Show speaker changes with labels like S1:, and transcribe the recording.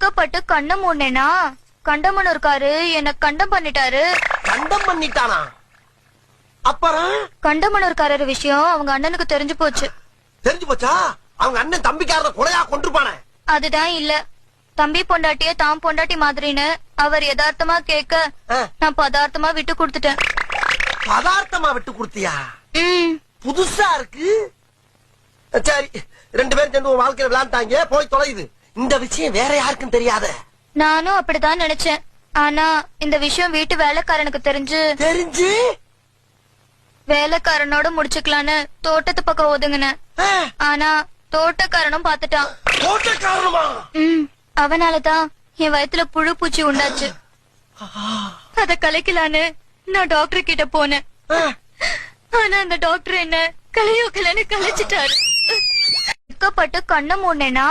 S1: வெக்கப்பட்டு கண்ணை மூடனேனா கண்டமன் இருக்காரு என்ன கண்டம் பண்ணிட்டாரு.
S2: கண்டம் பண்ணிட்டானா? அப்புறம்
S1: கண்டமனூர்காரர் விஷயம் அவங்க அண்ணனுக்கு தெரிஞ்சு போச்சு.
S2: தெரிஞ்சு போச்சா? அவங்க அண்ணன் தம்பிக்காரத கொலையா கொண்டிருப்பானே.
S1: அதுதான் இல்ல, தம்பி பொண்டாட்டிய தாம் பொண்டாட்டி மாதிரின்னு அவர் யதார்த்தமா கேட்க நான் பதார்த்தமா விட்டு கொடுத்துட்டேன்.
S2: பதார்த்தமா விட்டு கொடுத்தியா? புதுசா இருக்கு. சரி, 2 பேரும் சேர்ந்து வாழ்க்கையில விளையாண்டாங்க, போய் தொலையுது. இந்த விஷயம் வேற யாருக்கும் தெரியாத.
S1: நானும் அப்படிதான் நினைச்சேன். ஆனா இந்த விஷயம் வீட்டு வேலைக்காரனுக்கு தெரிஞ்சு வேலைக்காரனோட முடிச்சுக்கலான்னு தோட்டத்து பக்கம் ஒதுங்கினேன். ஆனா தோட்டக்காரனும் பாத்துட்டான்.
S2: தோட்டக்காரனுமா?
S1: அவனாலதான் என் வயித்துல புழு பூச்சி உண்டாச்சு. அத கலைக்கலான்னு நான் டாக்டர் கிட்ட போனேன். ஆனா அந்த டாக்டர் என்ன கலையோ கலைன்னு கலைச்சிட்டாரு. வெக்கப்பட்டு கண்ணை மூடனேனா